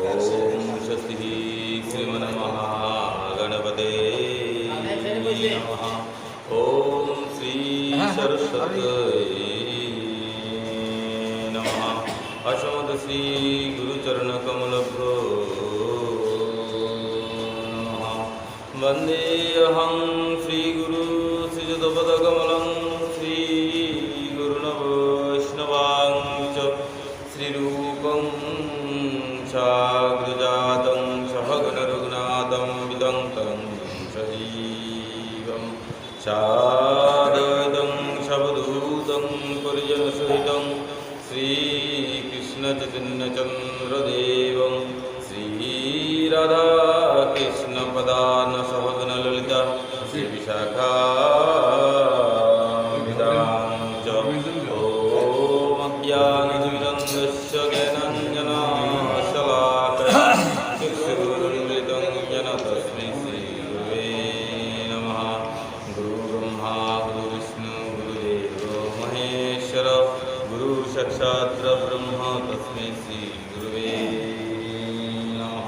ओम स्वस्ति श्रीमन्महागणपते नमः। ओम श्री सरस्वती नमः। अशोक श्री गुरुचरणकमलभ्यो नमः। वन्देऽहं श्रीगुरु श्रीयुतपदकमलं श्रीगुरुवैष्णवांश्च श्रीरूपं साग्रजातं सहगणरघुनाथं विदं सजीवं साद्वैतं सवधूतं परिजनसहितं श्रीकृष्णचैतन्यचन्द्रदेवं श्रीराधाकृष्णपदान् सहगणललिता श्रीविशाखाभिधां च। ॐ अज्ञानतिमिरन्धस्य ज्ञानाञ्जनशलाकया चक्षुरुन्मिलितं येन तस्मै श्रीगुरवे नमः। गुरुब्रह्मा गुरुविष्णु गुरुदेवो महेश्वर गुरुसाक्षात् परब्रह्म तस्मै श्रीगुरवे नमः।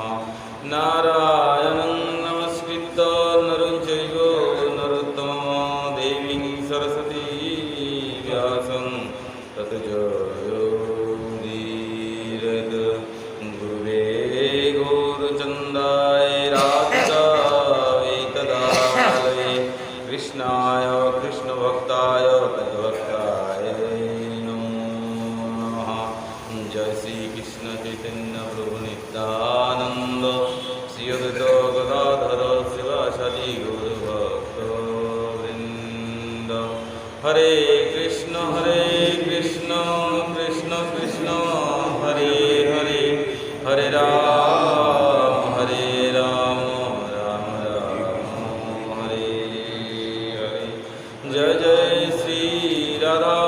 नारायणं नमस्कृत्य नरं चैव नरोत्तमं देवीं सरस्वतीं व्यासं ततो जयोदीरयेत्। गुरुवे गौरचन्द्राय राधिकायै तदालये कृष्णाय कृष्णभक्ताय तद्भक्ताय नमो नमः। जय श्री कृष्ण चैतन्य प्रभु नित्यानंद श्री अद्वैत गदाधर शिवासादि गौरभक्तवृंद। हरे कृष्ण कृष्ण कृष्ण हरे हरे, हरे राम राम राम हरे हरे। जय जय श्री राधा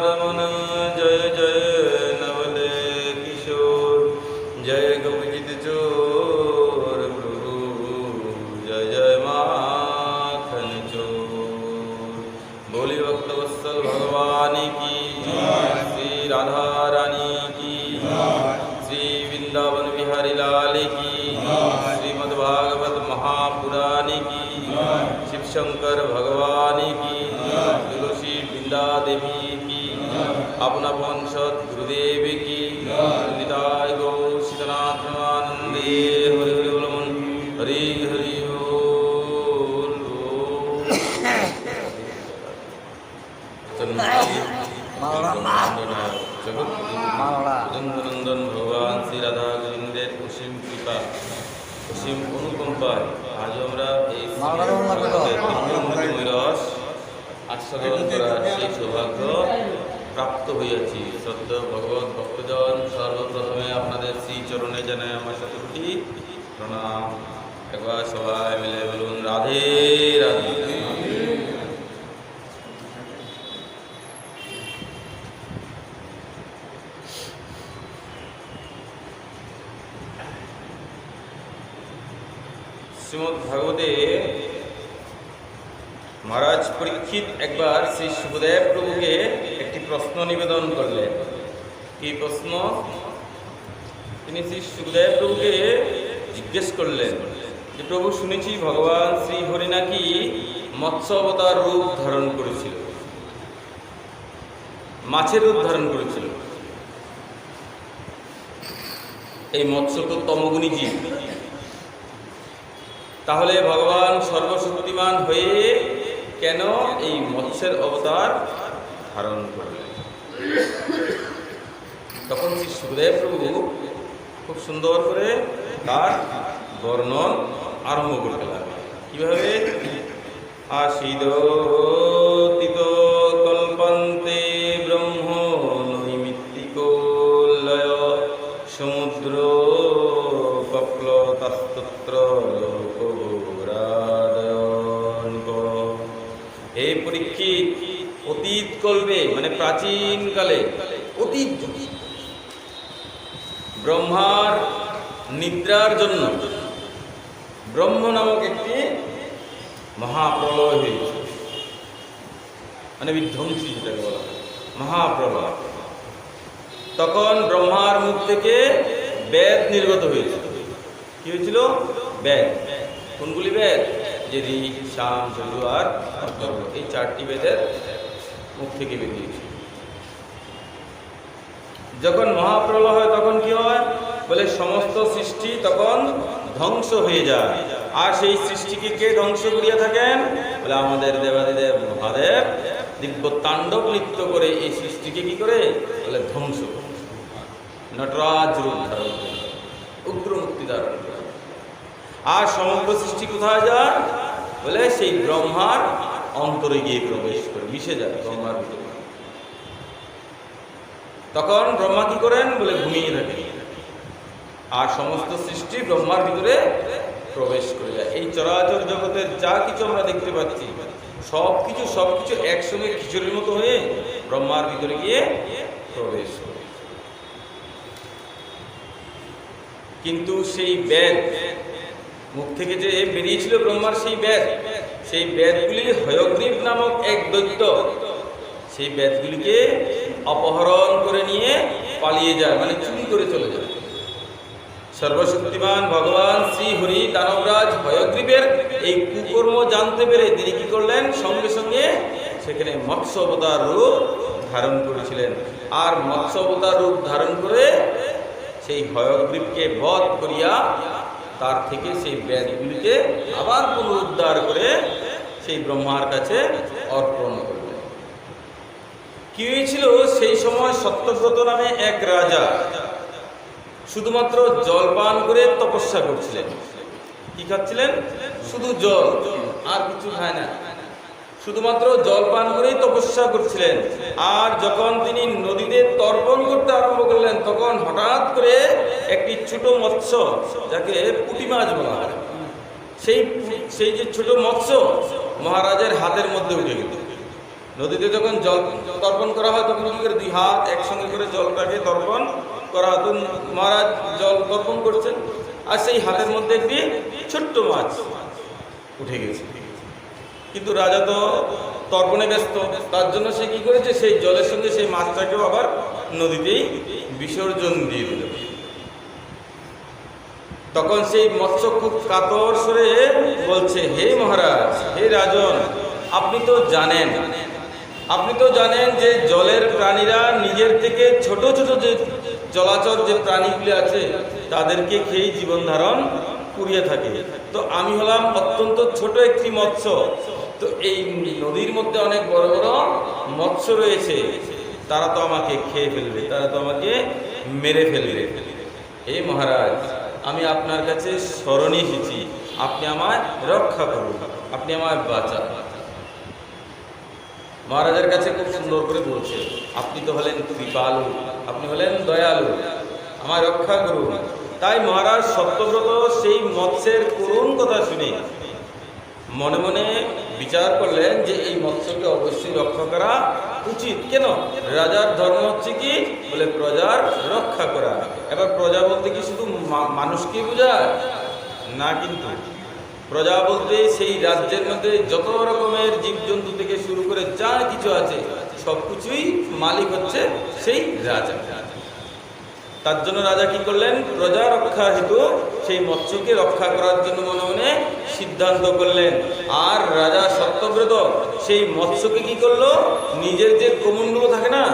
रमण, जय जय नवल किशोर, जय गोपीजित चोर प्रभु, जय जय माखन चोर। बोली भक्तवत्सल भगवान की, श्री राधा रानी की, श्री वृंदावन बिहारी लाल की, श्रीमद्भागवत महापुराण की, शिव शंकर भगवान की, तुलसी वृंदा देवी की, अपना पंचद गुरुदेव की, निताय गौर सीतनाथ प्रेमानंदे। हरि हरि बोल मन, हरि हरि बोल। जगन्नंदन भगवान श्री राधा गोविंदेर অসীম কৃপা অসীম অনুকম্পায় আজ আমরা এই রস আস্বাদন করার সেই সৌভাগ্য প্রাপ্ত হইয়াছি। সত্য ভগবত ভক্তজন, সর্বপ্রথমে আপনাদের শ্রী চরণে জানাই আমার শতকোটি প্রণাম। একবার সবাই মিলে বলুন রাধে রাধে। শ্রীমদ্ ভাগবতে মহারাজ পরীক্ষিত একবার শ্রী সুখদেব প্রভুকে একটি প্রশ্ন নিবেদন করলেন। কি প্রশ্ন? তিনি শ্রী সুখদেব প্রভুকে জিজ্ঞেস করলেন যে প্রভু, শুনেছি ভগবান শ্রী হরি নাকি মৎস্য অবতার রূপ ধারণ করেছিল, মাছের রূপ ধারণ করেছিল। এই মৎস্য তো তমগুণী জীব, তাহলে ভগবান সর্বশক্তিমান হয়ে কেন এই মৎস্যের অবতার ধারণ করলেন? তখন শ্রী সুখদেব প্রভু খুব সুন্দর করে তার বর্ণন আরম্ভ করতে লাগলেন। কিভাবে? আশীদোতিত কল্পন্তে ব্রহ্ম নৈমিত্তিকোলয় সমুদ্র কপ্লতস্তত্র লোকঘোরাদয়নক। এই পরীক্ষিত, অতীত কল্পে মানে প্রাচীন কালে, অতীত যুগে ব্রহ্মার নিদ্রার জন্য ব্রহ্ম নামক একটি মহাপ্রলয় হয়েছে, মানে বিধ্বংসী যেটাকে বলা হয় মহাপ্রলয়। তখন ব্রহ্মার মুখ থেকে বেদ নির্গত হয়েছিল। কি হয়েছিল? বেদ। কোনগুলি বেদ? যে ঋক, সাম, যজুর আর অথর্ব, এই 4টি বেদের মুখ থেকে বেরিয়েছে। যখন মহাপ্রলয় হয় তখন কি হয়? বলে সমস্ত সৃষ্টি তখন ধ্বংস হয়ে যায়। আর সেই সৃষ্টিকে কে ধ্বংস করিয়া থাকেন? বলে আমাদের দেবাদিদেব মহাদেব দিব্য তাণ্ডব নৃত্য করে এই সৃষ্টিকে কি করে? বলে ধ্বংস করে। নটরাজ রূপ ধারণ করে, উগ্র মুক্তি ধারণ করে। আর সমগ্র সৃষ্টি কোথায় যায়? বলে সেই ব্রহ্মার অন্তরে গিয়ে প্রবেশ করে, মিশে যায় ব্রহ্মার ভিতরে। তখন ব্রহ্মা কি করেন? বলে ঘুমিয়ে থাকেন। আর সমস্ত সৃষ্টি ব্রহ্মার ভিতরে প্রবেশ করে যায়। এই চরাচর জগতের যা কিছু আমরা দেখতে পাচ্ছি সবকিছু একসঙ্গে খিচুড়ির মতো হয়ে ব্রহ্মার ভিতরে গিয়ে প্রবেশ করে। কিন্তু সেই বেদ মুখ থেকে যে বেরিয়েছিল ব্রহ্মার, সেই বেদগুলি হয়গ্রীব নামক এক দৈত্য সেই বেদগুলিকে অপহরণ করে নিয়ে পালিয়ে যায়, মানে চুরি করে চলে যায়। সর্বশক্তিমান ভগবান শ্রী হরি দানবরাজ হয়গ্রীবের এই কুকর্ম জানতে পেরে তিনি কি করলেন? সঙ্গে সঙ্গে সেখানে মৎস্য অবতার রূপ ধারণ করেছিলেন। আর মৎস্য অবতার রূপ ধারণ করে সেই হয়গ্রীবকে বধ করিয়া তার থেকে সেই বেদগুলিকে আবার পুনরুদ্ধার করে সেই ব্রহ্মার কাছে অর্পণ করলেন। কি হয়েছিল? সেই সময় সত্যব্রত নামে এক রাজা শুধুমাত্র জল পান করে তপস্যা করছিলেন। কি খাচ্ছিলেন? শুধু জল, আর কিছু খায় না। শুধুমাত্র জল পান করেই তপস্যা করছিলেন। আর যখন তিনি নদীতে তর্পণ করতে আরম্ভ করলেন তখন হঠাৎ করে একটি ছোট মৎস্য, যাকে পুঁটি মাছ বলা হয়, সেই যে ছোট মৎস্য মহারাজের হাতের মধ্যে উঠে গেল। নদীতে যখন জল তর্পণ করা হয় তখন কি করে? 2 হাত একসঙ্গে করে জলটাকে তর্পণ করা হতো। মহারাজ জল তর্পণ করছেন আর সেই হাতের মধ্যে একটি ছোট্ট মাছ উঠে গেছে। কিন্তু রাজা তো তর্পণে ব্যস্ত, তার জন্য সে কি করেছে? সেই জলের সঙ্গে সেই মাছটাকেও আবার নদীতেই বিসর্জন দিয়ে দিল। তখন সেই মৎস্য খুব কাতর স্বরে বলছে, হে মহারাজ, হে রাজন, আপনি তো জানেন যে জলের প্রাণীরা নিজের থেকে ছোট ছোট যে জলাচর যে প্রাণীগুলি আছে তাদেরকে খেয়ে জীবন ধারণ করিয়ে থাকে। তো আমি হলাম অত্যন্ত ছোট একটি মৎস্য। তো এই নদীর মধ্যে অনেক বড় বড় মৎস্য রয়েছে, তারা তো আমাকে খেয়ে ফেলবে, তারা তো আমাকে মেরে ফেলবে। হে মহারাজ, আমি আপনার কাছে শরণে এসেছি, আপনি আমায় রক্ষা করুন, আপনি আমায় বাঁচান। মহারাজের কাছে খুব সুন্দর করে বলছে, আপনি তো হলেন কৃপালু, আপনি হলেন দয়ালু, আমায় রক্ষা করুন। তাই মহারাজ সত্যব্রত সেই মৎস্যের করুণ কথা শুনে মনে মনে বিচার করলেন যে এই মৎস্যকে অবশ্যই রক্ষা করা উচিত। কেন? রাজার ধর্ম হচ্ছে কি? বলে প্রজার রক্ষা করা। এবার প্রজা বলতে কি শুধু মানুষকে বোঝায় না, কিন্তু প্রজা বলতে সেই রাজ্যের মধ্যে যত রকমের জীবজন্তু থেকে শুরু করে যা কিছু আছে সবকিছুই মালিক হচ্ছে সেই রাজা। তার জন্য রাজা কি করলেন? প্রজা রক্ষা হেতু সেই মৎস্যকে রক্ষা করার জন্য মনে মনে সিদ্ধান্ত করলেন। আর রাজা সত্যব্রত সেই মৎস্যকে কি করলো? নিজের যে কমণ্ডলু থাকে না,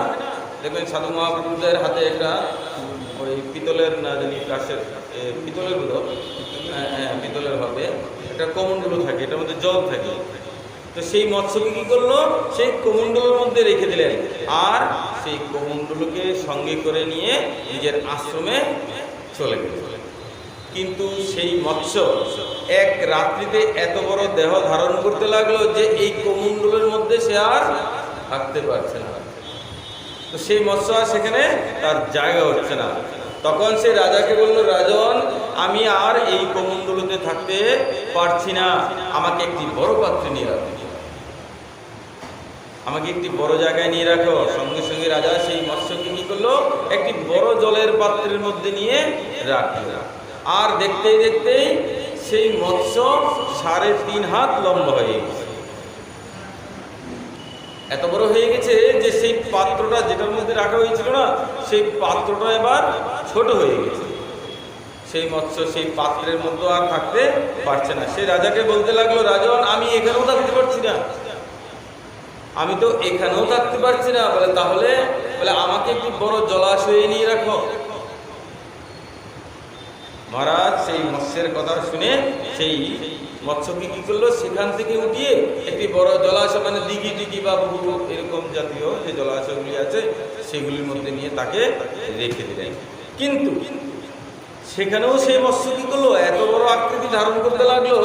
দেখবেন সাধু মহাপুরুষদের হাতে একটা ওই পিতলের, না জানি কাশের, পিতলের বোধ, পিতলের হবে একটা কমণ্ডলু থাকে, এটার মধ্যে জল থাকে। তো সেই মৎস্যকে কি করলো? সেই কমণ্ডলের মধ্যে রেখে দিলেন আর সেই কমণ্ডলুকে সঙ্গে করে নিয়ে নিজের আশ্রমে চলে গেল। কিন্তু সেই মৎস্য এক রাত্রিতে এত বড় দেহ ধারণ করতে লাগলো যে এই কমণ্ডলের মধ্যে সে আর থাকতে পারছে না। তো সেই মৎস্য আর সেখানে তার জায়গা হচ্ছে না। তখন সে রাজাকে বলল, রাজন, আমি আর এই কমণ্ডলুতে থাকতে পারছি না, আমাকে একটি বড় পাত্রে নিয়ে রাখো, আমাকে একটি বড় জায়গায় নিয়ে রাখো। সঙ্গে সঙ্গে রাজা সেই মৎস্যকে কি করলো? একটি বড় জলের পাত্রের মধ্যে নিয়ে রাখলো। আর দেখতেই দেখতেই সেই মৎস্য 3.5 হাত লম্বা হয়ে গেছে। এত বড় হয়ে গেছে যে সেই পাত্রটা যেটার মধ্যে রাখা হয়েছিল না, সেই পাত্রটা এবার ছোট হয়ে গেছে। সেই মৎস্য সেই পাত্রের মধ্যে আর থাকতে পারছে না। সে রাজাকে বলতে লাগলো, রাজন আমি এখানেও থাকতে পারছি না, আমি তো এখানেও থাকতে পারছি না। বলে তাহলে বলে আমাকে একটু বড় জলাশয়ে নিয়ে রাখো। মহারাজ সেই মৎস্যের কথা শুনে সেই মৎস্যকে কি করলো, সেখান থেকে উঠিয়ে একটি বড় জলাশয়, মানে দিঘি টিঘি বা পুকুর এরকম জাতীয় যে জলাশয়গুলি আছে সেগুলির মধ্যে নিয়ে তাকে রেখে দিলেন। কিন্তু সেখানেও সেই মৎস্য কি করলো, এত বড় আকৃতি ধারণ করতে লাগলো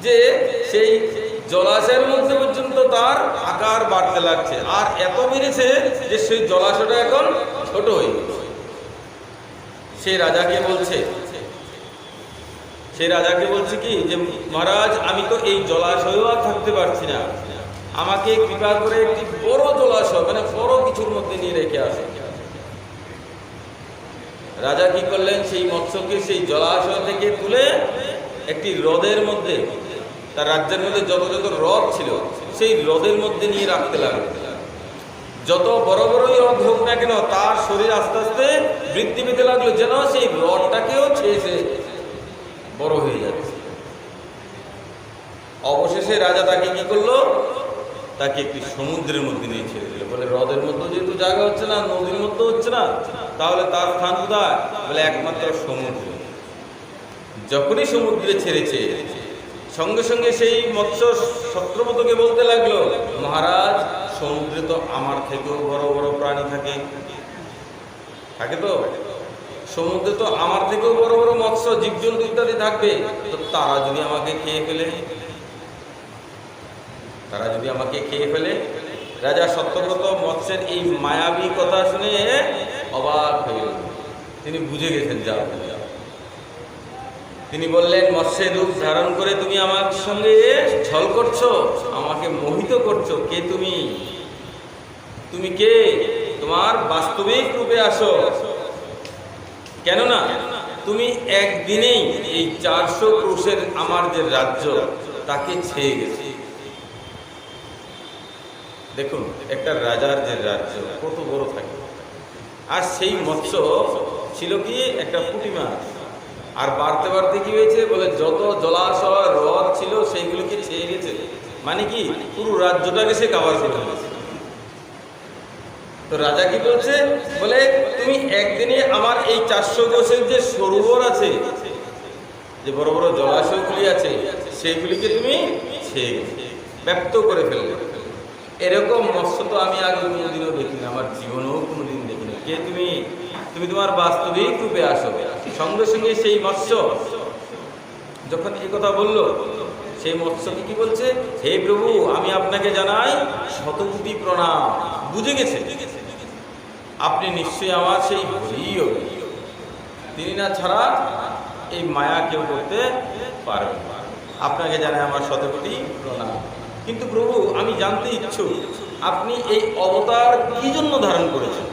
যে সেই জলাশয়ের মধ্যে পর্যন্ত তার আকার বাড়তে লাগছে, আর এত বেড়েছে যে সেই জলাশয়টা এখন ছোট হয়ে গেছে। সে রাজাকে বলছে কি যে মহারাজ আমি তো এই জলাশয়েও আর থাকতে পারছি না, আমাকে কৃপা করে একটি বড় জলাশয়, মানে বড় কিছুর মধ্যে নিয়ে রেখে আসে। রাজা কি করলেন, সেই মৎস্যকে সেই জলাশয় থেকে তুলে একটি হ্রদের মধ্যে, তার রাজ্যের মধ্যে যত যত হ্রদ ছিল সেই হ্রদের মধ্যে নিয়ে রাখতে লাগলো। যত বড় বড়ই হ্রদ হোক না কেন তার শরীর আস্তে আস্তে বৃদ্ধি পেতে লাগলো, যেন সেই হ্রদটাকেও ছেড়ে বড় হয়ে যাচ্ছে। অবশেষে রাজা তাকে কি করলো, তাকে একটি সমুদ্রের মধ্যে নিয়ে ছেড়ে দিল। বলে হ্রদের মধ্যে যেহেতু জায়গা হচ্ছে না, নদীর মধ্যে হচ্ছে না, তাহলে তার স্থান কোথায়? বলে একমাত্র সমুদ্র। যখনই সমুদ্রে ছেড়েছে সঙ্গে সঙ্গে সেই মৎস্য সত্যব্রতকে বলতে লাগলো, মহারাজ সমুদ্রে তো আমার থেকেও বড় বড় প্রাণী থাকে তো, সমুদ্রে তো আমার থেকেও বড় বড় মৎস্য জীবজন্তু ইত্যাদি থাকবে, তো তারা যদি আমাকে খেয়ে ফেলে। রাজা সত্যব্রত মৎস্যের এই মায়াবী কথা শুনে অবাক হয়ে গেলেন। তিনি বুঝে গেছেন যা। তিনি বললেন, মৎস্যের রূপ ধারণ করে তুমি আমার সঙ্গে ছল করছো, আমাকে মোহিত করছো। কে তুমি? তুমি কে? তোমার বাস্তবিক রূপে আসো। কেননা তুমি একদিনেই এই 400 ক্রোশের আমার যে রাজ্য তাকে ছেয়ে গেছে। দেখুন একটা রাজার যে রাজ্য কত বড় থাকে, আর সেই মৎস্য ছিল কি একটা পুঁটি মাছ, আর বাড়তে বাড়তে কি হয়েছে বলে যত জলাশয় হ্রদ ছিল সেইগুলিকে ছেয়ে গেছে, মানে কি পুরো রাজ্যটাকে সে কাভার করে গেছে। তো রাজা কি বলছে, বলে তুমি একদিনে আমার এই 400 কোষের যে সরোবর আছে, যে বড় বড় জলাশয়গুলি আছে, সেইগুলিকে তুমি ছেয়ে গেছে, ব্যক্ত করে ফেললে। এরকম মৎস্য তো আমি আগে কোনোদিনও দেখিনি, আমার জীবনেও কোনোদিন দেখিনি। কে তুমি? তুমি তোমার বাস্তবিক রূপে আসো। সঙ্গে সঙ্গে সেই মৎস্য যখন এই কথা বলল, সেই মৎস্যকে কি বলছে, হে প্রভু আমি আপনাকে জানাই শতকোটি প্রণাম। বুঝে গেছে আপনি নিশ্চয়ই আমার সেই হরিও, তিনি না ছাড়া এই মায়া কেউ করতে পারবে না। আপনাকে জানাই আমার শতকোটি প্রণাম। কিন্তু প্রভু আমি জানতে ইচ্ছুক, আপনি এই অবতার কি জন্য ধারণ করেছেন?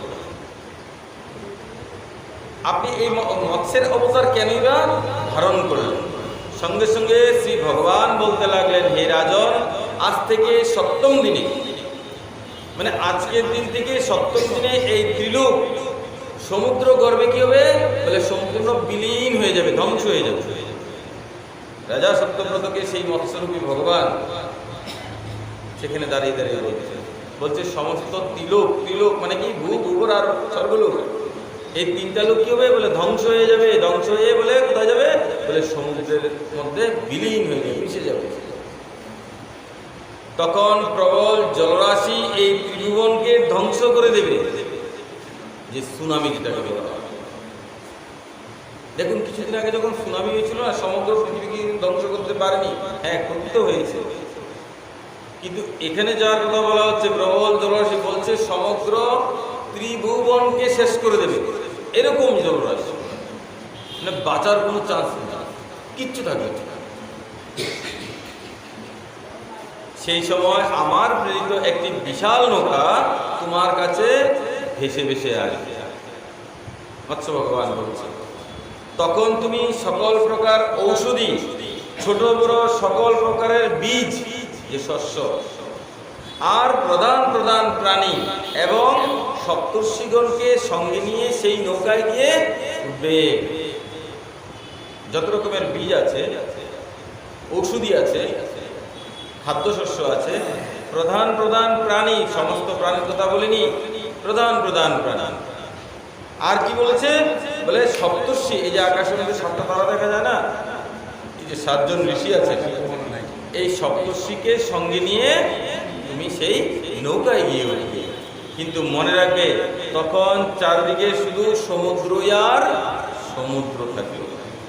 আপনি এই মৎস্যের অবতার কেনই বা ধারণ করলেন? সঙ্গে সঙ্গে শ্রী ভগবান বলতে লাগলেন, হে রাজন, আজ থেকে 7ম দিনে, মানে আজকের দিন থেকে 7ম দিনে এই ত্রিলোক সমুদ্র গর্ভে কি হবে বলে সম্পূর্ণ বিলীন হয়ে যাবে, ধ্বংস হয়ে যাবে। রাজা সত্যব্রতকে সেই মৎস্যরূপী ভগবান সেখানে দাঁড়িয়ে দাঁড়িয়ে বলছে সমস্ত ত্রিলোক মানে কি ভূগর্ভ আর স্বর্গলোক, এই 3টা লোক কি হবে বলে ধ্বংস হয়ে যাবে। ধ্বংস হয়ে বলে কোথায় যাবে বলে সমুদ্রের মধ্যে বিলীন হয়ে যাবে, মিশে যাবে। তখন প্রবল জলরাশি এই ত্রিভুবনকে ধ্বংস করে দেবে, যে সুনামি যেটাকে বলা হয়। দেখুন কিছুদিন আগে যখন সুনামি হয়েছিল না, সমগ্র পৃথিবীকে ধ্বংস করতে পারেনি, হ্যাঁ করতে হয়েছে, কিন্তু এখানে যার কথা বলা হচ্ছে প্রবল জলরাশি, বলছে সমগ্র ত্রিভুবনকে শেষ করে দেবে। এরকম জলরাশি মানে বাঁচার কোনো চান্স নেই, কিচ্ছু থাকবে না। সেই সময় আমার প্রেরিত একটি বিশাল নৌকা তোমার কাছে ভেসে ভেসে আসবে, মৎস্য ভগবান বলছে। তখন তুমি সকল প্রকার ঔষধি, ছোট বড় সকল প্রকারের বীজ, যে শস্য, আর প্রধান প্রধান প্রাণী এবং সপ্তর্ষিগণকে সঙ্গে নিয়ে সেই নৌকায় গিয়ে উঠবে। যত রকমের বীজ আছে, ঔষধি আছে, খাদ্যশস্য আছে, প্রধান প্রধান প্রাণী, সমস্ত প্রাণীর কথা বলিনি, প্রধান প্রধান প্রাণী। আর কি বলেছে? বলে সপ্তর্ষি, এই যে আকাশের মধ্যে 7টা তারা দেখা যায় না, এই যে 7জন ঋষি আছে, এই সপ্তর্ষিকে সঙ্গে নিয়ে তুমি সেই নৌকায় গিয়ে উঠবে। কিন্তু মনে রাখবে, তখন চারদিকে শুধু সমুদ্রই আর সমুদ্র থাকবে,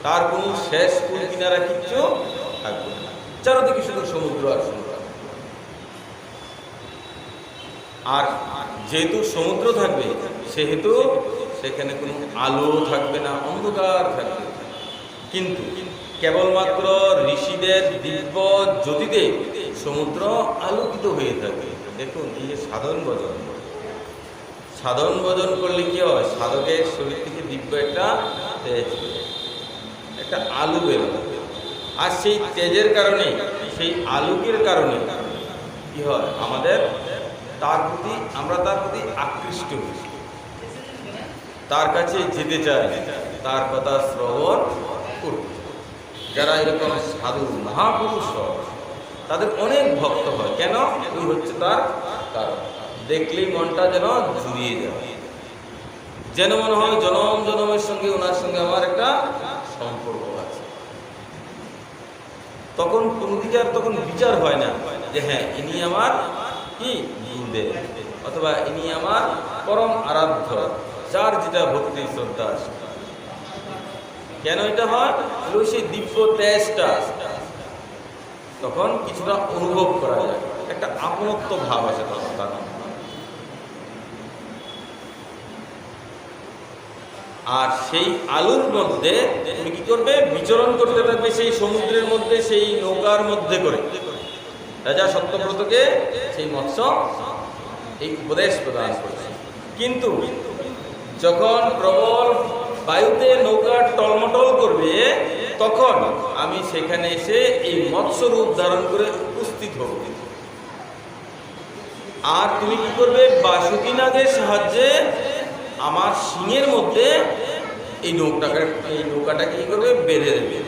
তার কোনো শেষ কুল কিনারা কিচ্ছু থাকবে না, চারদিকে শুধু সমুদ্র আর সমুদ্র। আর যেহেতু সমুদ্র থাকবে, সেহেতু সেখানে কোনো আলো থাকবে না, অন্ধকার থাকবে। কিন্তু কেবলমাত্র ঋষিদের দিব্য জ্যোতিতে সমুদ্র আলোকিত হয়ে থাকবে। দেখুন, এই যে সাধন ভজন করলে কি হয়? সাধকের শরীর থেকে দিব্য একটা তেজ, একটা আলো বেরোবে। আর সেই তেজের কারণে, সেই আলোকের কারণে কি হয়? আমরা তার প্রতি আকৃষ্ট হই, তার কাছে যেতে চাই, তার কথা শ্রবণ করতে। যারা এরকম সাধু মহাপুরুষ হয়, তাদের অনেক ভক্ত হয়। কেন? ওই হচ্ছে তার কারণ। দেখলেই মনটা যেন জুড়িয়ে যায়, যেন মনে হয় জনম জনমের সঙ্গে ওনার সঙ্গে আমার একটা সম্পর্ক আছে। তখন কোন দিকে আর তখন বিচার হয় না যে হ্যাঁ, ইনি আমার কি গুরুদেব, অথবা ইনি আমার পরম আরাধ্য, যার যেটা ভক্তি শ্রদ্ধা আছে। কেন এটা হয়? সেই দিব্য তেজটা তখন কিছুটা অনুভব করা যায়, একটা আপনত্ব ভাব আছে তখন তার। আর সেই আলোর মধ্যে তুমি কি করবে? বিচরণ করতে থাকবে সেই সমুদ্রের মধ্যে, সেই নৌকার মধ্যে করে। রাজা সত্যব্রতকে সেই মৎস্য এই উপদেশ প্রদান করছে। কিন্তু যখন প্রবল বায়ুতে নৌকা টলমটল করবে, তখন আমি সেখানে এসে এই মৎস্য রূপ ধারণ করে উপস্থিত হব। আর তুমি কি করবে? বাসুকি নাগের সাহায্যে আমার শিঙের মধ্যে এই নৌকাটাকে কি করবে? বেঁধে দেবে।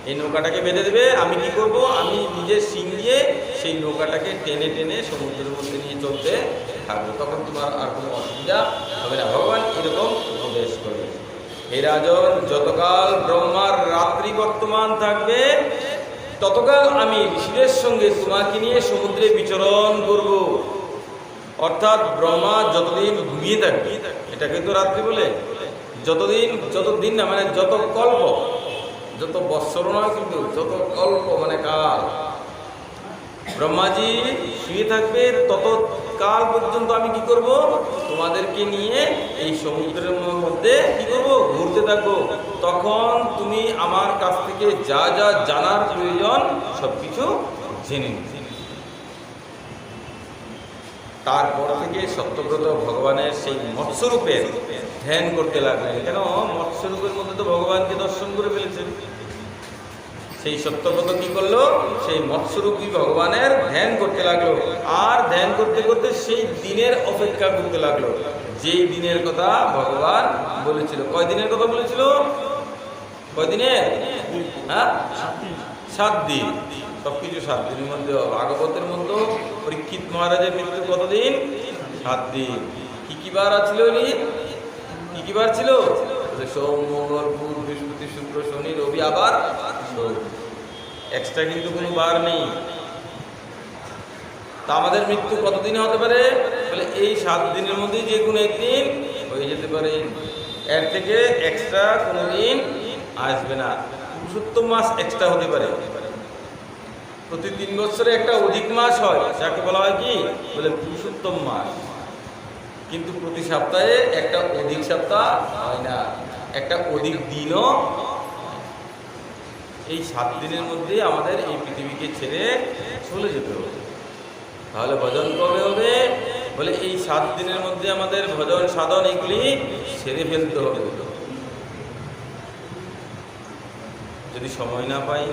এই নৌকাটাকে বেঁধে দেবে। আমি কি করব? আমি নিজের শিং দিয়ে সেই নৌকাটাকে টেনে টেনে সমুদ্রের মধ্যে নিয়ে চলতে থাকবো। তখন তোমার আর কোনো অসুবিধা হবে না। ভগবান এরকম উপদেশ করবে। হে রাজন, যতকাল ব্রহ্মার রাত্রি বর্তমান থাকবে, ততকাল আমি ঋষিদের সঙ্গে তোমাকে নিয়ে সমুদ্রে বিচরণ করব। অর্থাৎ ব্রহ্মা যতদিন ঘুমিয়ে থাকবে, এটাকে তো রাত্রি বলে, যতদিন না, মানে যত কল্প, যত বৎসর নয় কিন্তু যত কল্প মানে কাল, ব্রহ্মাজি শুয়ে থাকবে, তত কাল পর্যন্ত আমি কি করব? তোমাদেরকে নিয়ে এই সমুদ্রের মধ্যে কি করব? ঘুরতে থাকবো। তখন তুমি আমার কাছ থেকে যা যা জানার প্রয়োজন সবকিছু জেনে নিবে। তারপর থেকে সত্যব্রত ভগবানের সেই মৎস্যরূপের ধ্যান করতে লাগলেন। কেন? মৎস্যরূপের মধ্যে তো ভগবানকে দর্শন করে ফেলেছেন। সেই সত্যব্রত কি করলো? সেই মৎস্যরূপী ভগবানের ধ্যান করতে লাগলো। আর ধ্যান করতে করতে সেই দিনের অপেক্ষা করতে লাগলো, যেই দিনের কথা ভগবান বলেছিল। কয় দিনের কথা বলেছিল? কয় দিনের? হ্যাঁ, 7 দিন। সবকিছু 7 দিনের মধ্যে। ভাগবতের মধ্যে পরীক্ষিত মহারাজের মৃত্যু কতদিন? 7 দিন। কি কি বার ছিল? কি কি বার ছিল? সোম, মঙ্গল, বুধ, বৃহস্পতি, শুক্র, শনি, রবি, আবার এক্সট্রা কিন্তু কোনো বার নেই। তা আমাদের মৃত্যু কতদিনে হতে পারে? বলে এই 7 দিনের মধ্যে যে কোনো একদিন হয়ে যেতে পারে। এর থেকে এক্সট্রা কোনো দিন আসবে না। পুরুষোত্তম মাস এক্সট্রা হতে পারে। প্রতি 3 বছরে একটা অধিক মাস হয়, যাকে বলা হয় কি? বলে পুরুষোত্তম মাস। কিন্তু প্রতি সপ্তাহে একটা অধিক সপ্তাহ হয় না, একটা অধিক দিনও। এই 7 দিনের মধ্যে আমাদের এই পৃথিবীকে ছেড়ে চলে যেতে হবে। তাহলে ভজন কবে হবে? বলে এই 7 দিনের মধ্যে আমাদের ভজন সাধন এগুলি সেরে ফেলতে হবে। যদি সময় না পাই,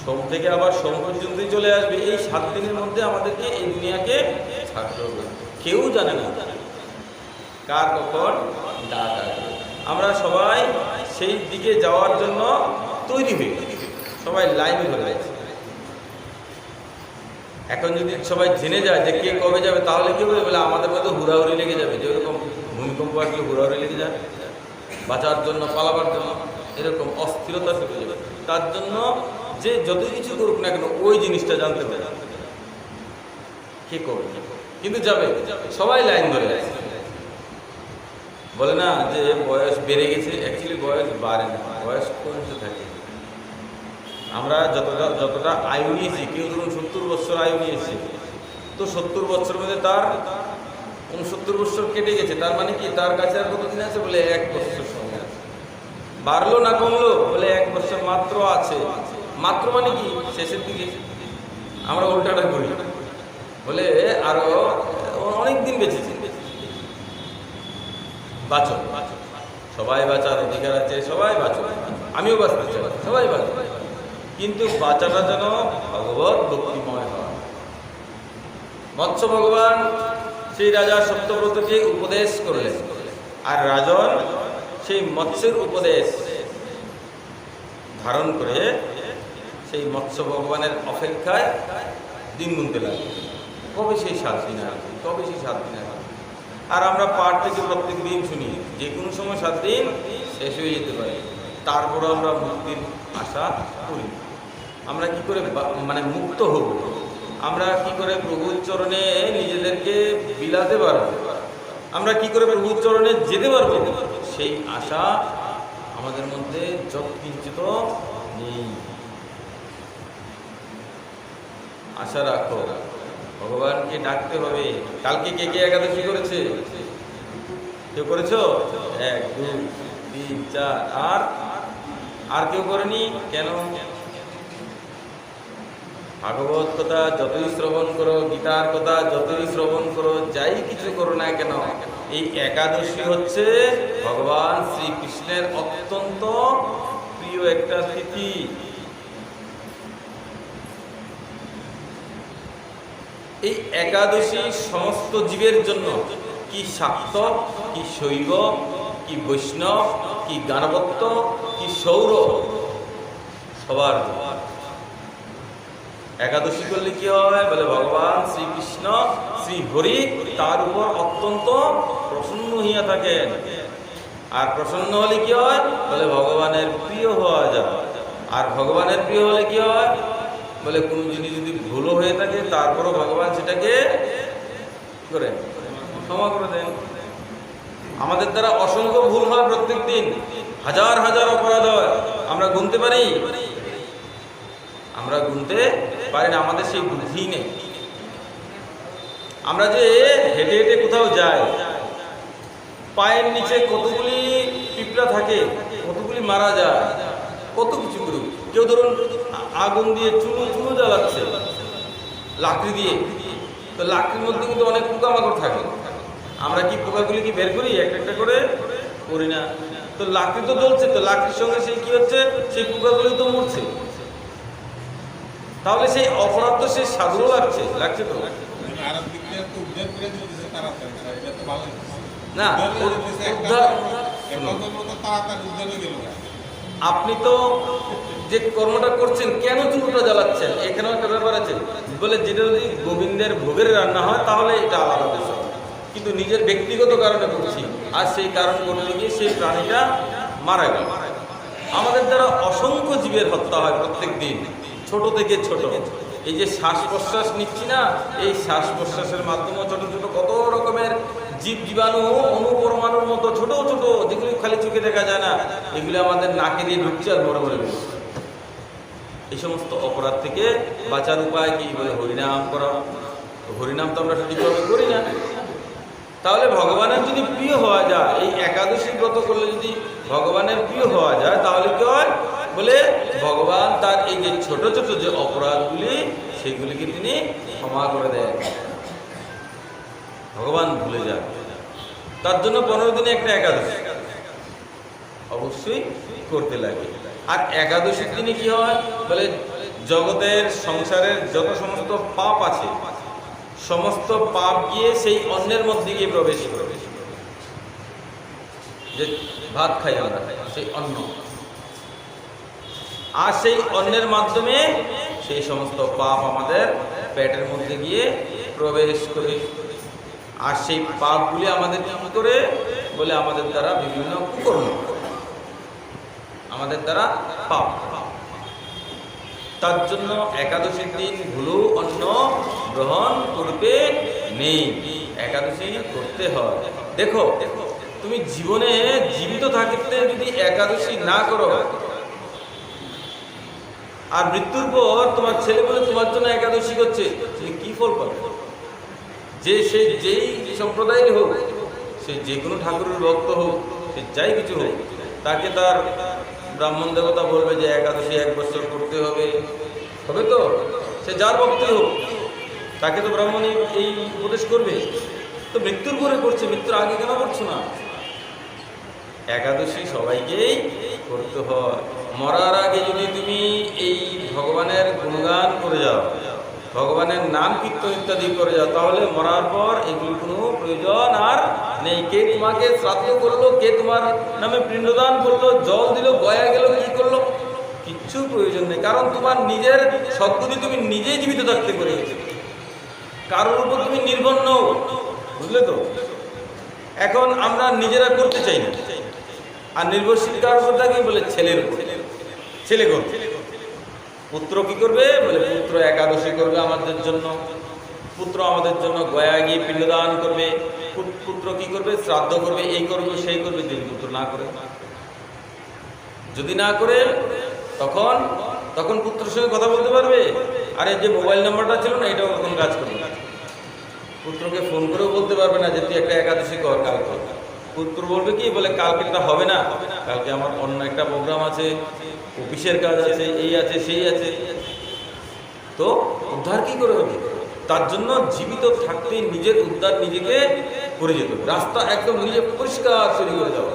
সোম থেকে আবার সোম পর্যন্তই চলে আসবে। এই 7 দিনের মধ্যে আমাদেরকে এই দুনিয়াকে ছাড়তে হবে। কেউ জানে না কার কখন ডাক আসবে। আমরা সবাই সেই দিকে যাওয়ার জন্য তৈরি হয়ে গেছি, সবাই লাইনে ধরে গেছে। এখন যদি সবাই জেনে যায় যে কে কবে যাবে, তাহলে কি হবে? বলে আমাদের মধ্যে হুড়াহুড়ি লেগে যাবে, যেরকম ভূমিকম্প আসলে হুড়াহুড়ি লেগে যায় বাঁচার জন্য, পালাবার জন্য, এরকম অস্থিরতা শুরু যাবে। তার জন্য যে যত কিছু করুক না কেন ওই জিনিসটা জানতে পারে কে কবে, কিন্তু যাবে, সবাই লাইন ধরে আছে। বলে না যে বয়স বেড়ে গেছে, অ্যাকচুয়ালি বয়স বাড়ে না, বয়স কমতে থাকে। আমরা যতটা আয়ু নিয়েছি, কেউ ধরুন 70 বছর আয়ু নিয়েছে, তো 70 বছর মধ্যে তার 69 বছর কেটে গেছে। তার মানে কি তার কাছে আর কতদিন আছে? বলে 1 বছর সময় আছে। বাড়লো না কমলো? বলে 1 বছর মাত্র আছে। মাত্র মানে কি শেষের দিকে। আমরা উল্টাটা করি, বলে আরো অনেক দিন বেঁচেছি। বাঁচো, সবাই বাঁচার অধিকার আছে, সবাই বাঁচো, আমিও বাঁচতে চাই, সবাই বাঁচো, কিন্তু বাঁচাটা যেন ভগবত ভক্তিময় হয়। মৎস্য ভগবান সেই রাজা সত্যব্রতকে উপদেশ করলেন, আর রাজন সেই মৎস্যের উপদেশ ধারণ করে সেই মৎস্য ভগবানের অপেক্ষায় দিন গুনতে লাগবে, কবে সেই 7 দিন আসবে, কবে সেই 7 দিন আসবে। আর আমরা পাঠ থেকে প্রত্যেক দিন শুনি যে কোনো সময় 7 দিন শেষ হয়ে যেতে পারে, তারপরও আমরা মুক্তির আশা করি। আমরা কি করে মানে মুক্ত হব, আমরা কি করে প্রভুর চরণে নিজেদেরকে বিলাতে পারবো, আমরা কি করে প্রভুর চরণে যেতে পারবো, সেই আশা আমাদের মধ্যে যৎকিঞ্চিত নেই। আশা রাখো, ভগবানকে ডাকতে হবে। কালকে কে কে একাদশী করেছে? কেউ করেছ? 1 2 3 4, আর কেউ করেনি কেন? ভাগবত কথা যতই শ্রবণ করো, গীতার কথা যতই শ্রবণ করো, যাই কিছু করো না কেন, এই একাদশী হচ্ছে ভগবান শ্রীকৃষ্ণের অত্যন্ত প্রিয় একটা তিথি। এই একাদশী সমস্ত জীবের জন্য, কি শাক্ত, কি শৈব, কি বৈষ্ণব, কি গানবত্ত, কি সৌর, সবার জন্য। একাদশী করলে কি হয়? বলে ভগবান শ্রীকৃষ্ণ শ্রী হরি তার উপর অত্যন্ত প্রসন্ন হইয়া থাকেন। আর প্রসন্ন হলে কি হয়? বলে ভগবানের প্রিয় হওয়া যায়। আর ভগবানের প্রিয় হলে কি হয়? বলে কোনো জিনিস যদি ভুলও হয়ে থাকে, তারপরও ভগবান সেটাকে করে ক্ষমা করে দেন। আমাদের দ্বারা অসংখ্য ভুল হয় প্রত্যেক দিন, হাজার হাজার অপরাধ হয়, আমরা গুনতে পারি? আমরা গুনতে পারি না, আমাদের সেই বুদ্ধি নেই। আমরা যে হেঁটে হেঁটে কোথাও যাই, পায়ের নিচে কতগুলি পিঁপড়া থাকে, কতগুলি মারা যায়, কত কিছু করুক। কেউ ধরুন আগুন দিয়ে চুনো জ্বালাচ্ছে লাকড়ি দিয়ে, তো লাকড়ির মধ্যে কিন্তু অনেক পোকামাকড় থাকে। আমরা কি পোকাগুলি কি বের করি একটা একটা করে? করি না। তো লাকড়ি তো জ্বলছে, তো লাকড়ির সঙ্গে সেই কি হচ্ছে? সেই পোকাগুলি তো মরছে। তাহলে সেই অপরাধ তো সেই সাধুও লাগছে তো না। আপনি তো যে কর্মটা করছেন, কেন চুলোটা জ্বালাচ্ছেন, এখানেও একটা ব্যাপার আছে। বলে যেটা যদি গোবিন্দের ভোগের রান্না হয় তাহলে এটা আলাদা বিষয়, কিন্তু নিজের ব্যক্তিগত কারণে করছি, আর সেই কারণ করতে গিয়ে সেই প্রাণীটা মারা গেল। আমাদের দ্বারা অসংখ্য জীবের হত্যা হয় প্রত্যেক দিন, ছোট থেকে ছোট। এই যে শ্বাস প্রশ্বাস নিচ্ছি না, এই শ্বাস প্রশ্বাসের মাধ্যমে ছোট ছোট কত রকমের জীব জীবাণু, অনুপরমাণুর মতো ছোট ছোট, যেগুলি খালি চোখে দেখা যায় না, এগুলি আমাদের নাকে দিয়ে ঢুকছে আর বড় বড় বেরোচ্ছে। এই সমস্ত অপরাধ থেকে বাঁচার উপায় কি? বলে হরিনাম করা। হরিনাম তো আমরা সঠিকভাবে করি না। তাহলে ভগবানের যদি প্রিয় হওয়া যায়, এই একাদশী ব্রত করলে যদি ভগবানের প্রিয় হওয়া যায়, তাহলে কি হয়? বলে ভগবান তার এই যে ছোট ছোট যে অপরাধগুলি, সেগুলিকে তিনি ক্ষমা করে দেন। ভগবান ভুলে যান। তার জন্য 15 দিনে একটা একাদশী অবশ্যই করতে লাগে। আর একাদশীর দিনে কি হয়? বলে জগতের সংসারের যত সমস্ত পাপ আছে, সমস্ত পাপ গিয়ে সেই অন্যের মধ্যে গিয়ে প্রবেশ করে। যে ভাত খাই আমরা, সেই অন্ন। আর সেই অন্নের মাধ্যমে সেই সমস্ত পাপ আমাদের পেটের মধ্যে গিয়ে প্রবেশ করে। আর সেই পাপগুলি আমাদের কি করে বলে, আমাদের দ্বারা বিভিন্ন কুকর্ম, আমাদের দ্বারা পাপ। তার জন্য একাদশীর দিন ভুলেও অন্ন গ্রহণ করতে নেই, একাদশী করতে হয়। দেখো, তুমি জীবনে জীবিত থাকতে যদি একাদশী না করো, আর মৃত্যুর পর তোমার ছেলে বলে তোমার জন্য একাদশী করছে, তুমি কি ফল পাবে? যে সে যেই সম্প্রদায়ের হোক, সে যে কোনো ঠাকুরের ভক্ত হোক, সে যাই কিছু হোক, তাকে তার ব্রাহ্মণ দেবতা বলবে যে একাদশী 1 বছর করতে হবে, হবে তো? সে যার ভক্ত হোক, তাকে তো ব্রাহ্মণ এই উপদেশ করবে। তো মৃত্যুর পরে করছে, মৃত্যুর আগে কেন করছো না? একাদশী সবাইকেই করতে হয়। মরার আগে যদি তুমি এই ভগবানের গুণগান করে যাও, ভগবানের নাম কীর্তন ইত্যাদি করে যাও, তাহলে মরার পর এগুলি কোনো প্রয়োজন আর নেই। কে তোমাকে শ্রাদ্ধ করলো, কে তোমার নামে পিণ্ডদান করলো, জল দিল, গয়া গেল, কি করলো, কিচ্ছু প্রয়োজন নেই। কারণ তোমার নিজের সদ্গতি তুমি নিজেই জীবিত থাকতে করে গেছো, কারোর উপর তুমি নির্ভর নও, বুঝলে তো? এখন আমরা নিজেরা করতে চাই না, আর নির্ভরশীল কার উপর থাকি বলে ছেলের উপর। ছেলে করবে, পুত্র কি করবে বলে পুত্র একাদশী করবে আমাদের জন্য, পুত্র আমাদের জন্য গয়া গিয়ে পিণ্ডদান করবে, পুত্র কি করবে শ্রাদ্ধ করবে, এই করবে সেই করবে। যদি পুত্র না করে, যদি না করে, তখন তখন পুত্রের সঙ্গে কথা বলতে পারবে? আরে যে মোবাইল নাম্বারটা ছিল না, এটাও তখন কাজ করবে। পুত্রকে ফোন করেও বলতে পারবে না যে তুই একটা একাদশী কর কালকে। পুত্র বলবে কি বলে কালকে এটা হবে না, কালকে আমার অন্য একটা প্রোগ্রাম আছে, অফিসের কাজ আছে, এই আছে সেই আছে। তো উদ্ধার কি করে হবে? তার জন্য জীবিত থাকতে নিজের উদ্ধার নিজেকে করে যেত। রাস্তা একদম নিজে পরিষ্কার তৈরি করে যাওয়া,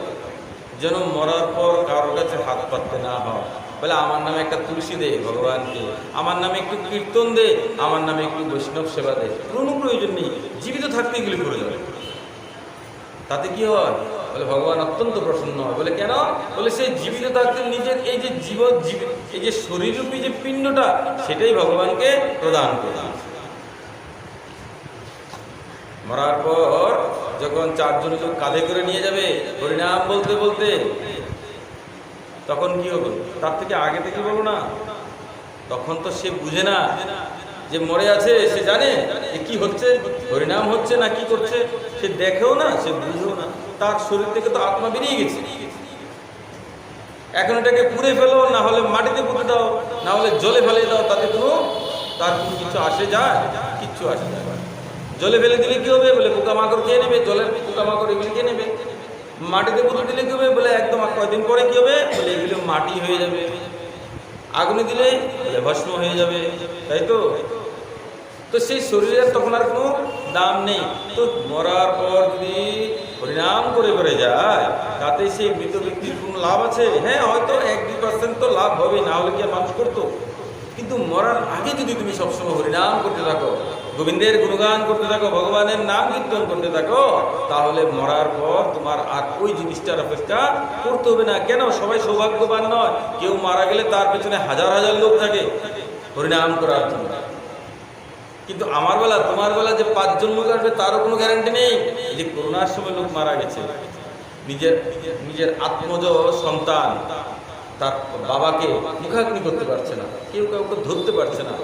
যেন মরার পর কারোর কাছে হাত পাততে না হয়। বলে আমার নামে একটা তুলসী দে ভগবানকে, আমার নামে একটু কীর্তন দে, আমার নামে একটু বৈষ্ণব সেবা দে, কোনো প্রয়োজন নেই। জীবিত থাকতে এগুলি করে যাবে। তাতে কি হয় বলে ভগবান অত্যন্ত প্রসন্ন হয়। বলে কেন? বলে সে জীবিত থাকতে নিজের এই যে এই যে শরীররূপী যে পিণ্ডটা, সেটাই ভগবানকে প্রদান করে। মরার পর যখন 4 জন কাঁধে করে নিয়ে যাবে হরিনাম বলতে বলতে, তখন কি হবে? তার থেকে আগে থেকে বলো না, তখন তো সে বুঝে না যে মরে আছে, সে জানে যে কি হচ্ছে, হরিনাম হচ্ছে না কি করছে, সে দেখেও না, সে বুঝেও না। তার শরীর থেকে তো আত্মা বেরিয়ে গেছে। এখন এটাকে পুড়ে ফেলো, না হলে মাটিতে পুঁতে দাও, না হলে জলে ফেলে দাও, তাতে তার কোনো কিছু আসে যায়? কিচ্ছু আসে যায়। জলে ফেলে দিলে কি হবে বলে পোকামাকড় খেয়ে নেবে, জলের পোকামাকড় এগুলি খেয়ে নেবে। মাটিতে পুঁতে দিলে কি হবে বলে একদম কয়েকদিন পরে কি হবে বলে এগুলো মাটি হয়ে যাবে। আগুনে দিলে বলে ভস্ম হয়ে যাবে, তাই তো? তো সেই শরীরের তখন আর কোনো দাম নেই। তো মরার পর যদি হরিনাম করে করে যায়, তাতে সেই মৃত ব্যক্তির কোনো লাভ আছে? হ্যাঁ, হয়তো 1-2% তো লাভ হবে, না হলে কি আর মানুষ করতো? কিন্তু মরার আগে যদি তুমি সবসময় হরিনাম করতে থাকো, গোবিন্দের গুণগান করতে থাকো, ভগবানের নাম কীর্তন করতে থাকো, তাহলে মরার পর তোমার আর ওই জিনিসটার অপেক্ষা করতে হবে না। কেন? সবাই সৌভাগ্যবান নয়। কেউ মারা গেলে তার পেছনে হাজার হাজার লোক থাকে হরিনাম করার জন্য, কিন্তু আমার বেলা তোমার বেলা যে 5 জন লোক আসবে তারও কোনো গ্যারান্টি নেই। এই যে করোনার সময় লোক মারা গেছে, নিজের আত্মজ সন্তান তার বাবাকে মুখাগ্নি করতে পারছে না, কেউ কাউকে ধরতে পারছে না,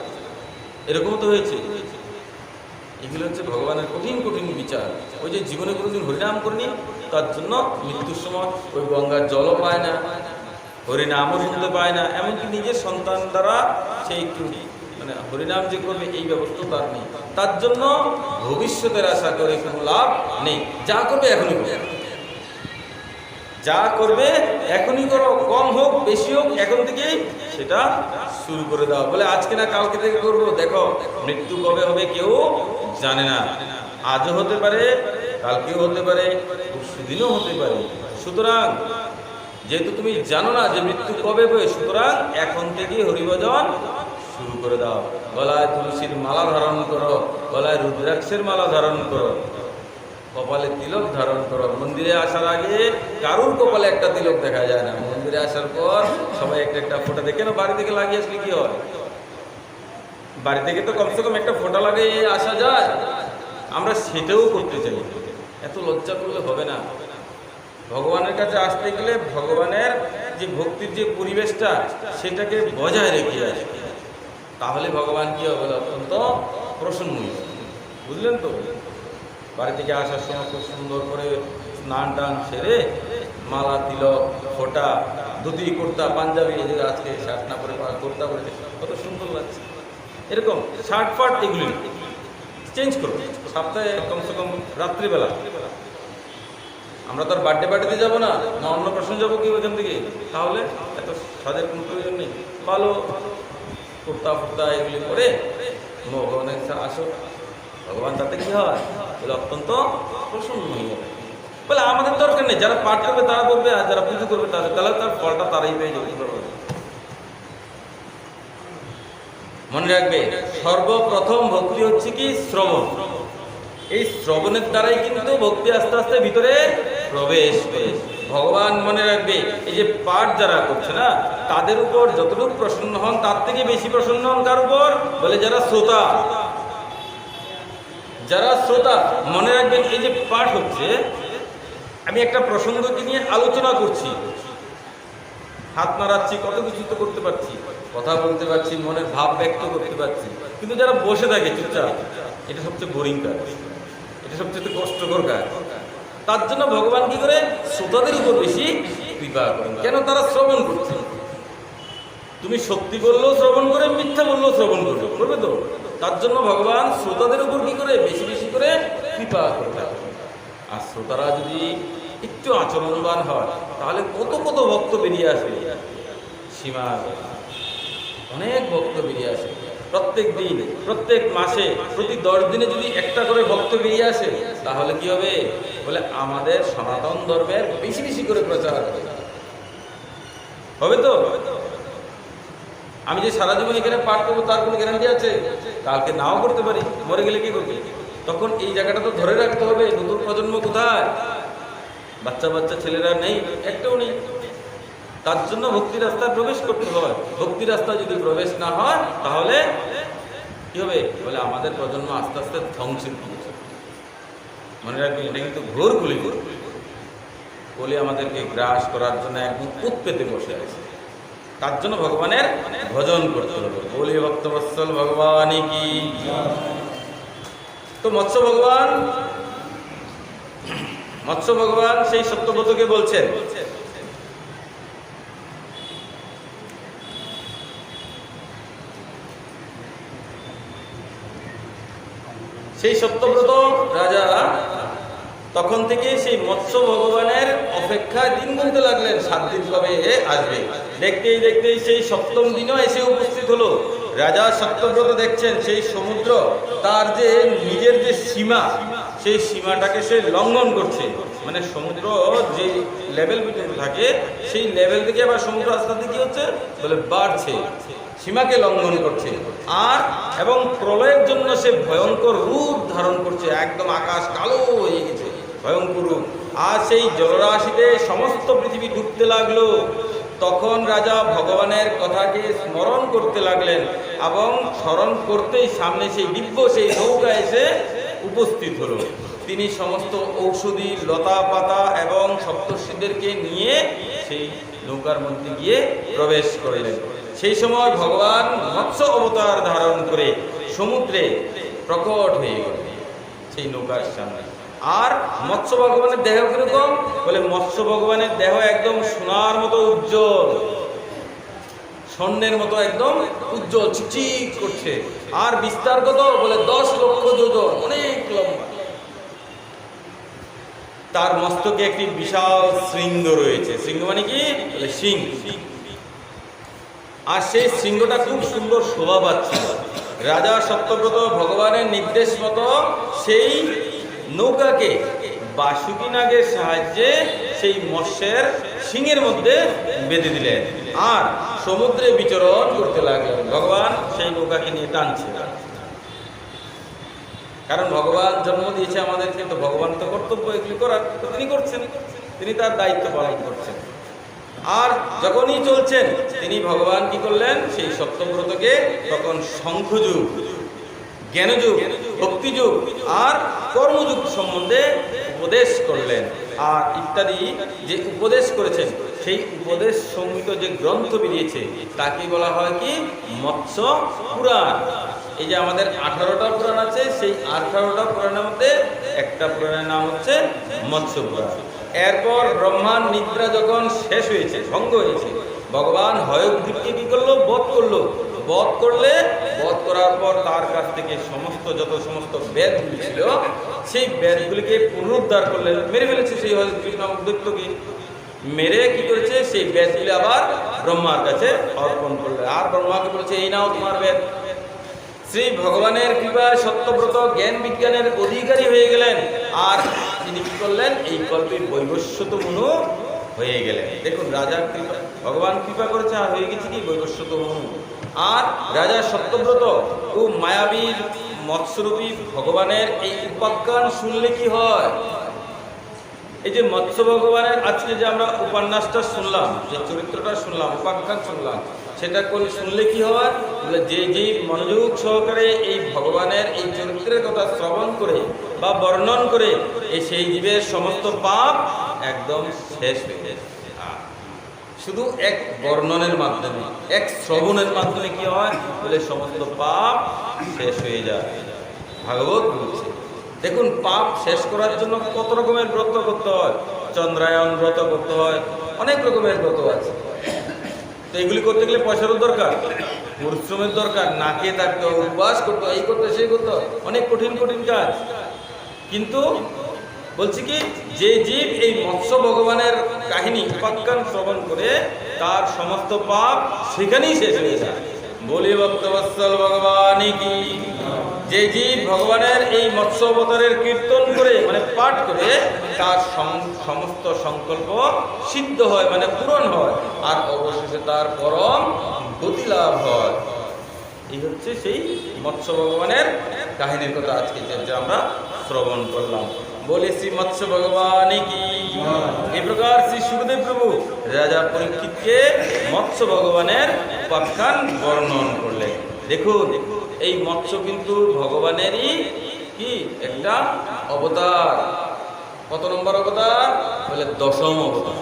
এরকম তো হয়েছে। এগুলো হচ্ছে ভগবানের কঠিন কঠিন বিচার। ওই যে জীবনে কোনোদিন হরিনাম করেনি, তার জন্য মৃত্যুর সময় ওই গঙ্গার জলও পায় না, হরিনামও শুনতে পায় না, এমনকি নিজের সন্তান দ্বারা সেই একটু মানে হরিনাম যে করবে এই ব্যবস্থা তার নেই। তার জন্য ভবিষ্যতের আশা করে কোনো লাভ নেই। যা করবে এখনই করবে, যা করবে এখনই করো, কম হোক বেশি হোক এখন থেকেই সেটা শুরু করে দাও। বলে আজকে না কালকে থেকে করবো, দেখো মৃত্যু কবে হবে কেউ জানে না। আজও হতে পারে, কালকেও হতে পারে, পরশুদিনও হতে পারে। সুতরাং যেহেতু তুমি জানো না যে মৃত্যু কবে হবে, সুতরাং এখন থেকেই হরিভজন শুরু করে দাও। গলায় তুলসীর মালা ধারণ করো, গলায় রুদ্রাক্ষের মালা ধারণ করো, কপালে তিলক ধারণ করো। মন্দিরে আসার আগে কারুর কপালে একটা তিলক দেখা যায় না, মন্দিরে আসার পর সবাই একটা একটা ফোঁটা দেখে না। বাড়ি থেকে লাগিয়ে আসলে কি হয়? বাড়ি থেকে তো কমসে কম একটা ফোঁটা লাগিয়ে আসা যায়, আমরা সেটাও করতে চাই। এত লজ্জা করলে হবে না। ভগবানের কাছে আসতে গেলে ভগবানের যে ভক্তির যে পরিবেশটা সেটাকে বজায় রেখে আসে, তাহলে ভগবান কি হবে? অত্যন্ত প্রসন্ন। বুঝলেন তো? বাড়ি থেকে আসার সময় খুব সুন্দর করে স্নান টান সেরে মালা তিলক ফোঁটা ধুতি কুর্তা পাঞ্জাবি, এই যে আজকে শার্ট না পরে কুর্তা পরে কত সুন্দর লাগছে, এরকম শার্ট ফার্ট এগুলি চেঞ্জ করো সপ্তাহে কমসে কম রাত্রিবেলা। আমরা তো আর বার্থডে পার্টিতে যাবো না, না অন্য প্রশ্ন যাবো কি ওইখান থেকে? তাহলে এত সাজের কোনো প্রয়োজন নেই। ভালো কুর্তা ফুর্তা এগুলি করে ভগবানের কাছে আসো, ভগবান তাতে কি হয় বলে অত্যন্ত প্রসন্ন হয়ে যাবে। বলে আমাদের দরকার নেই, যারা পাঠ করবে তারা করবে, আর যারা পুজো করবে তাহলে তার ফলটা তারাই পেয়ে যাবে। মনে রাখবে, সর্বপ্রথম ভক্তি হচ্ছে কি? শ্রবণ। এই শ্রবণের দ্বারাই কিন্তু ভক্তি আস্তে আস্তে ভিতরে প্রবেশ করে। ভগবান মনে রাখবে, এই যে পাঠ যারা করছে না, তাদের উপর যতটুকু প্রসন্ন হন তার থেকে বেশি প্রসন্ন হন কার উপর? বলে যারা শ্রোতা। যারা শ্রোতা মনে রাখবেন, এই যে পাঠ হচ্ছে, আমি একটা প্রসঙ্গকে নিয়ে আলোচনা করছি, হাত নাড়াচ্ছি, কত কিছু তো করতে পারছি, কথা বলতে পারছি, মনের ভাব ব্যক্ত করতে পারছি, কিন্তু যারা বসে থাকে চুপচাপ, এটা সবচেয়ে বোরিং কাজ, এটা সবচেয়ে কষ্টকর কাজ। তার জন্য ভগবান কি করে? শ্রোতাদের উপর বেশি কৃপা করেন। কেন? তারা শ্রবণ করছে। তুমি সত্যি বললেও শ্রবণ করে, মিথ্যা বললেও শ্রবণ করবে, করবে তো? তার জন্য ভগবান শ্রোতাদের উপর কি করে? বেশি বেশি করে কৃপা করে থাকে। আর শ্রোতারা যদি একটু আচরণবান হয় তাহলে কত কত ভক্ত বেরিয়ে আসবে, সীমা অনেক ভক্ত বেরিয়ে আসে। প্রত্যেক দিন, প্রত্যেক মাসে, প্রতি 10 দিনে যদি একটা করে ভক্ত বেরিয়ে আসে তাহলে কি হবে? বলে আমাদের সনাতন ধর্মের বেশি বেশি করে প্রচার হবে তো। আমি যে সারা জীবন এখানে পাঠ করবো তার কোনো গ্যারান্টি আছে? কালকে নাও করতে পারি, মরে গেলে কি করবে? তখন এই জায়গাটা তো ধরে রাখতে হবে। নতুন প্রজন্ম কোথায়? বাচ্চা বাচ্চা ছেলেরা নেই, একটাও নেই। তার জন্য ভক্তি রাস্তায় প্রবেশ করতে হয়। ভক্তি রাস্তা যদি প্রবেশ না হয় তাহলে কি হবে? বলে আমাদের প্রজন্ম আস্তে আস্তে ধ্বংসের দিকে। মনে রাখবেন, এটা কিন্তু ঘোর কলি। কলি আমাদেরকে গ্রাস করার জন্য একদম উৎ পেতে বসে আছে। তার জন্য ভগবানের ভজন করতে হবে। বলি ভক্তবৎসল ভগবানই কি। তো মৎস্য ভগবান সেই সত্যব্রতকে বলছেন, সেই সত্যব্রত রাজা তখন থেকে সেই মৎস্য ভগবানের অপেক্ষায় দিন গুনতে লাগলেন, 7 দিন কবে আসবে। দেখতেই দেখতেই সেই 7ম দিনও এসে উপস্থিত হলো। রাজা সত্যব্রত দেখছেন সেই সমুদ্র তার যে নিজের যে সীমা, সেই সীমাটাকে সে লঙ্ঘন করছে। মানে সমুদ্র যে লেভেল পর্যন্ত থাকে সেই লেভেল থেকে আবার সমুদ্র আস্তে আস্তে কি হচ্ছে বলে বাড়ছে, সীমাকে লঙ্ঘন করছে। আর এবং প্রলয়ের জন্য সে ভয়ঙ্কর রূপ ধারণ করছে, একদম আকাশ কালো হয়ে গেছে, ভয়ঙ্কর রূপ। আর সেই জলরাশিতে সমস্ত পৃথিবী ডুবতে লাগলো। তখন রাজা ভগবানের কথাকে স্মরণ করতে লাগলেন এবং স্মরণ করতেই সামনে সেই দিব্য সেই নৌকা এসে উপস্থিত হলো। তিনি সমস্ত ঔষধি লতা পাতা এবং সপ্তর্ষিদেরকে নিয়ে সেই নৌকার মধ্যে গিয়ে প্রবেশ করলেন। সেই সময় ভগবান মৎস্য অবতার ধারণ করে সমুদ্রে প্রকট হয়ে গেল সেই নৌকার সামনে। আর মৎস্য ভগবানের দেহ কিরকম বলে? মৎস্য ভগবানের দেহ একদম সোনার মতো উজ্জ্বল, স্বর্ণের মতো একদম উজ্জ্বল, চিকচিক করছে। আর বিস্তার কত বলে? 10 লক্ষ যোজন, অনেক লম্বা। তার মস্তকে একটি বিশাল শৃঙ্গ রয়েছে। শৃঙ্গ মানে কি বলে? সিং। আর সেই শৃঙ্গটা খুব সুন্দর শোভা পাচ্ছিল। রাজা সত্যব্রত ভগবানের নির্দেশ মতো সেই নৌকাকে বাসুকি নাগের সাহায্যে সেই মৎস্যের শিংয়ের মধ্যে বেঁধে দিলেন আর সমুদ্রে বিচরণ করতে লাগলেন। ভগবান সেই নৌকাকে নিয়ে টানছে। কারণ ভগবান জন্ম দিয়েছে আমাদেরকে, তো ভগবান তো কর্তব্য এগুলি করার, তো তিনি করছেন, তিনি তার দায়িত্ব পালন করছেন। আর যখনই চলছেন তিনি ভগবান কি করলেন, সেই সত্যব্রতকে তখন শঙ্খযুগ, জ্ঞানযুগ, ভক্তিযুগ আর কর্মযুগ সম্বন্ধে উপদেশ করলেন। আর ইত্যাদি যে উপদেশ করেছেন, সেই উপদেশ সংহিত যে গ্রন্থ বেরিয়েছে তাকে বলা হয় কি মৎস্য পুরাণ। এই যে আমাদের 18টা পুরাণ আছে, সেই 18টা পুরাণের মধ্যে একটা পুরাণের নাম হচ্ছে মৎস্য পুরাণ। এরপর ব্রহ্মার নিদ্রা যখন শেষ হয়েছে, ভঙ্গ হয়েছে, ভগবান হয়গ্রীবকে কি করলো, বধ করলো। বধ করার পর তার কাছ থেকে যত সমস্ত বেদগুলি ছিল, সেই বেদগুলিকে পুনরুদ্ধার করলেন, মেরে ফেলেছে সেই হয়গ্রীব নামক দৈত্যকে। মেরে কি করেছে, সেই বেদগুলি আবার ব্রহ্মার কাছে অর্পণ করলেন। আর ব্রহ্মাকে বলেছে, এই নাও তোমার বেদ। শ্রী ভগবানের কৃপায় সত্যব্রত জ্ঞান বিজ্ঞানের অধিকারী হয়ে গেলেন। আর তিনি কি করলেন, এই কল্পে বৈবস্বত মনু হয়ে গেলেন। দেখুন, রাজার কৃপা, ভগবান কৃপা করেছে আর হয়ে গেছে কি বৈবস্বত মনু। আর রাজা সত্যব্রত ও মায়াবীর মৎস্যরূপী ভগবানের এই উপাখ্যান শুনলে কি হয়, এই যে মৎস্য ভগবানের আজকে যে আমরা উপন্যাসটা শুনলাম, যে চরিত্রটা শুনলাম, উপাখ্যান শুনলাম, সেটা শুনলে কি হয়, বলে যে জীব মনোযোগ সহকারে এই ভগবানের এই চরিত্রের কথা শ্রবণ করে বা বর্ণন করে, সেই জীবের সমস্ত পাপ একদম শেষ হয়ে যায়। শুধু এক বর্ণনের মাধ্যমে, এক শ্রবণের মাধ্যমে কি হয়, বলে সমস্ত পাপ শেষ হয়ে যায়। ভাগবত বলছে, দেখুন, পাপ শেষ করার জন্য কত রকমের ব্রত করতে হয়। চন্দ্রায়ণ ব্রত করতে হয়, অনেক রকমের ব্রত আছে। তো এগুলি করতে গেলে পয়সারও দরকার, পরিশ্রমের দরকার, নাকে থাকতে হয়, উপবাস করতে হয়, এই করতে সেই করতে হয়, অনেক কঠিন কঠিন কাজ। কিন্তু বলছি কি, যে জীব এই মৎস্য ভগবানের কাহিনী উপাখ্যান শ্রবণ করে, তার সমস্ত পাপ সেখানেই শেষ হয়ে যায়। বলি ভক্তবৎসল ভগবান কি। যে জীব ভগবানের এই মৎস্য অবতারের কীর্তন করে, মানে পাঠ করে, তার সমস্ত সংকল্প সিদ্ধ হয়, মানে পূরণ হয়, আর অবশেষে তার পরম গতি লাভ হয়। এই হচ্ছে সেই মৎস্য ভগবানের কাহিনীর কথা আজকে যে আমরা শ্রবণ করলাম। বলে শ্রী মৎস্য ভগবান কি। এই প্রকার শ্রী সুখদেব প্রভু রাজা পরীক্ষিতকে মৎস্য ভগবানের উপাখ্যান বর্ণন করলেন। দেখুন, এই মৎস্য কিন্তু ভগবানেরই কি একটা অবতার। কত নম্বর অবতার, বলে 10ম অবতার।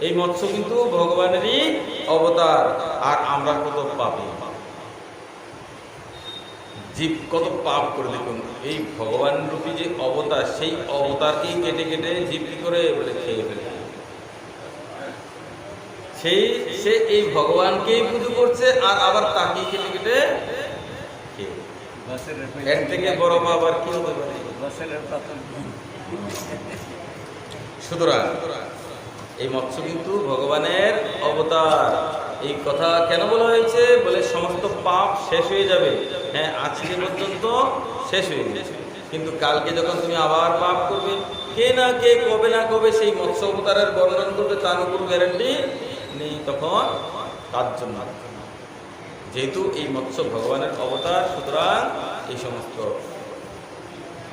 এই মৎস্য কিন্তু ভগবানেরই অবতার। আর আমরা কত পাপী জীব, কত পাপ করে। দেখুন, এই ভগবান রূপী যে অবতার, সেই অবতারকেই কেটে কেটে জীব কি করে, বলে খেয়ে ফেলে। সে এই ভগবানকেই পুজো করছে, আর আবার তাকেই কেটে কেটে খেয়ে। এর থেকে বড় পাপ আর কি হতে পারে। সুতরাং এই মৎস্য কিন্তু ভগবানের অবতার। এই কথা কেন বলা হয়েছে, বলে সমস্ত পাপ শেষ হয়ে যাবে। হ্যাঁ, আজকে পর্যন্ত শেষ হয়ে গেছে, কিন্তু কালকে যখন তুমি আবার পাপ করবে, কে না কে কবে না কবে সেই মৎস্য অবতারের বর্ণন করবে, তার উপর গ্যারান্টি নেই। তখন তার জন্য, যেহেতু এই মৎস্য ভগবানের অবতার, সুতরাং এই সমস্ত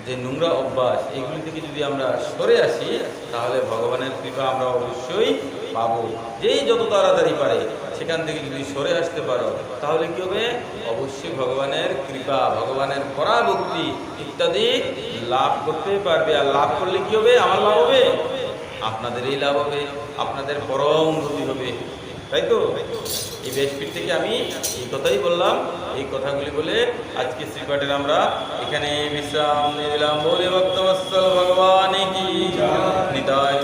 যে নোংরা অভ্যাস, এগুলি থেকে যদি আমরা সরে আসি, তাহলে ভগবানের কৃপা আমরা অবশ্যই পাবো। যেই যত তাড়াতাড়ি পারে সেখান থেকে যদি সরে আসতে পারো, তাহলে কি হবে, অবশ্যই ভগবানের কৃপা, ভগবানের পরাভক্তি ইত্যাদি লাভ করতে পারবে। আর লাভ করলে কি হবে, আমার লাভ হবে, আপনাদেরই লাভ হবে, আপনাদের পরম গতি হবে। তাই তো এই ব্যাসপীঠ থেকে আমি এই কথাই বললাম। এই কথাগুলি বলে আজকে শ্রীপাঠের আমরা এখানে বিশ্রাম নিয়ে দিলাম। বলে ভক্তবৎসল ভগবান কি নিতায়।